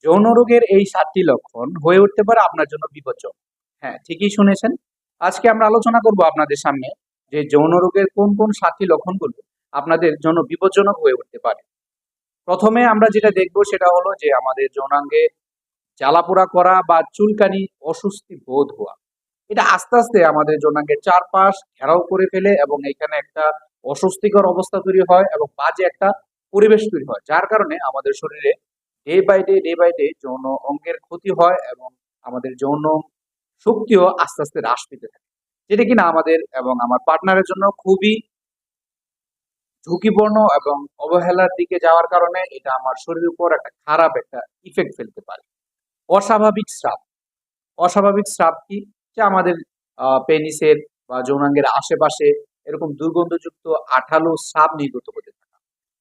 যৌন রোগের এই ৭টি লক্ষণ হয়ে উঠতে পারে আপনার জন্য বিপজ্জনক। হ্যাঁ, ঠিকই শুনেছেন। আজকে আমরা আলোচনা করব আপনাদের সামনে যে যৌন রোগের কোন, কোন ৭টি লক্ষণগুলো আপনাদের জন্য বিপজ্জনক হয়ে উঠতে পারে। ১ম এ আমরা যেটা দেখব সেটা হলো যে আমাদের যৌনাঙ্গে জ্বালাপোড়া করা বা চুলকানি, অস্বস্তি বোধ হওয়া। এটা আস্তে, আস্তে আমাদের যৌনাঙ্গের চারপাশ ঘেরাও করে ফেলে এবং এখানে একটা অস্বস্তিকর অবস্থা তৈরি হয় এবং বাজে একটা পরিবেশ তৈরি হয়। যার কারণে আমাদের শরীরে ডে বাই ডে যৌন অঙ্গের ক্ষতি হয় এবং আমাদের যৌন শক্তিও আস্তে, আস্তে হ্রাস পেতে থাকে। যেটা কিনা আমাদের এবং আমার পার্টনারের জন্য খুবই ঝুঁকিপূর্ণ এবং অবহেলার দিকে যাওয়ার কারণে এটা আমার শরীরের উপর একটা খারাপ একটা ইফেক্ট ফেলতে পারে। অস্বাভাবিক স্রাব। অস্বাভাবিক স্রাব কি? যে আমাদের পেনিসের বা যৌনাঙ্গের আশেপাশে এরকম দুর্গন্ধযুক্ত আঠালো স্রাব নির্গত হতে থাকা।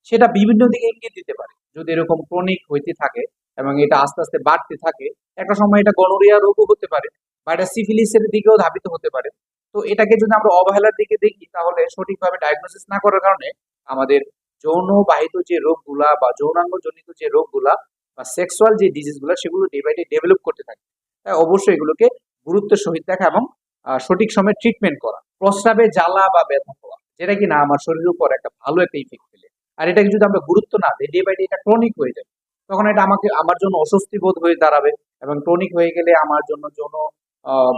সেটা বিভিন্ন দিকে ইঙ্গিত দিতে পারে। যদি এরকম ক্রনিক হইতে থাকে এবং এটা আস্তে, আস্তে বাড়তে থাকে, একটা সময় এটা গনোরিয়া রোগও হতে পারে বা এটা সিফিলিসের দিকেও ধাবিত হতে পারে। তো এটাকে যদি আমরা অবহেলার দিকে দেখি তাহলে সঠিকভাবে ডায়াগনোসিস না করার কারণে আমাদের যৌনবাহিত যে রোগগুলা বা যৌনাঙ্গজনিত যে রোগগুলা বা সেক্সুয়াল যে ডিজিজ গুলা সেগুলো ডে বাই ডে ডেভেলপ করতে থাকে। তাই অবশ্যই এগুলোকে গুরুত্বের সহিত দেখা এবং সঠিক সময়ে ট্রিটমেন্ট করা। প্রস্রাবে জ্বালা বা ব্যথা হওয়া, যেটা কিনা আমার শরীরের উপর একটা ভালো একটা ইফেক্ট ফেলে। আর এটাকে যদি আমরা গুরুত্ব না দিই, ডে বাই ডে এটা ক্রনিক হয়ে যাবে। তখন এটা আমার জন্য অস্বস্তি বোধ হয়ে দাঁড়াবে এবং ক্রনিক হয়ে গেলে আমার জন্য যৌন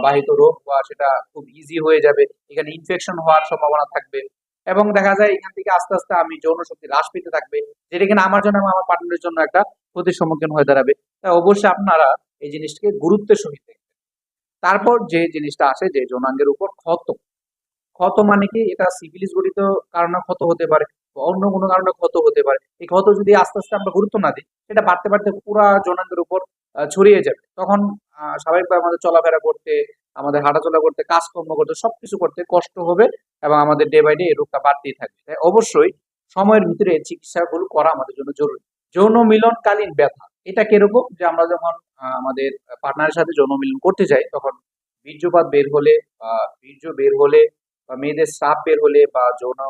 বাহিত রোগ বা সেটা খুব ইজি হয়ে যাবে। এখানে ইনফেকশন হওয়ার সম্ভাবনা থাকবে এবং দেখা যায় এখান থেকে আস্তে, আস্তে আমি যৌন শক্তি হ্রাস পেতে থাকবে। যেটা কিনা আমার জন্য এবং আমার পার্টনারের জন্য একটা ক্ষতির সম্মুখীন হয়ে দাঁড়াবে। তাই অবশ্যই আপনারা এই জিনিসটাকে গুরুত্বের সহিত দেখবেন। তারপর যে জিনিসটা আসে যে যৌনাঙ্গের উপর ক্ষত। ক্ষত মানে কি? এটা সিফিলিস জনিত কারণে ক্ষত হতে পারে বা অন্য কোনো কারণে ক্ষত হতে পারে। এই ক্ষত যদি আস্তে, আস্তে আমরা গুরুত্ব না দিই, এটা বাড়তে, বাড়তে পুরা যৌনাঙ্গের উপর ছড়িয়ে যাবে। তখন স্বাভাবিকভাবে আমাদের চলাফেরা করতে, আমাদের হাঁটাচলা করতে, কাজকর্ম করতে, সবকিছু করতে কষ্ট হবে এবং আমাদের ডে বাই ডে এই রোগটা বাড়তেই থাকবে। তাই অবশ্যই সময়ের ভিতরে এই চিকিৎসাগুলো করা আমাদের জন্য জরুরি। যৌন মিলনকালীন ব্যথা। এটা কিরকম? যে আমরা যখন আমাদের পার্টনারের সাথে যৌন মিলন করতে যাই, তখন বীর্যপাত বের হলে বা বীর্য বের হলে বা মেয়েদের স্রাব বের হলে বা যৌন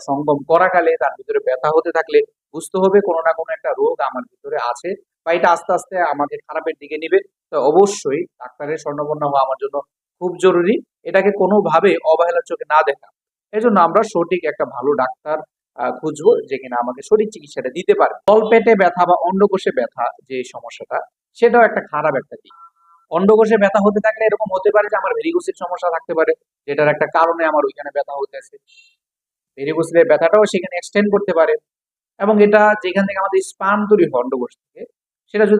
সঙ্গম করাকালে তার ভিতরে ব্যথা হতে থাকলে বুঝতে হবে কোনো না কোনো একটা রোগ আমার ভিতরে আছে বা এটা আস্তে, আস্তে আমাকে খারাপের দিকে নিবে। তো অবশ্যই ডাক্তারের শরণাপন্ন হওয়া আমার জন্য খুব জরুরি। এটাকে কোনোভাবে অবহেলার চোখে না দেখা। এজন্য আমরা সঠিক একটা ভালো ডাক্তার খুঁজবো যে কিনা আমাকে সঠিক চিকিৎসাটা দিতে পারে। তলপেটে ব্যথা বা অন্ডকোষে ব্যথা যে সমস্যাটা, সেটাও একটা খারাপ একটা দিক। অন্ডকোষে ব্যথা হতে থাকলে এরকম হতে পারে যে আমার ভেরিকোসের সমস্যা থাকতে পারে, যেটার একটা কারণে আমার ওইখানে ব্যথা হতেছে। ভেরিকোসের ব্যথাটাও সেখানে এক্সটেন্ড করতে পারে এবং এটা যেখান থেকে আমাদের স্পাম তৈরি হয় অন্ডকোষ থেকে, সেটা যদি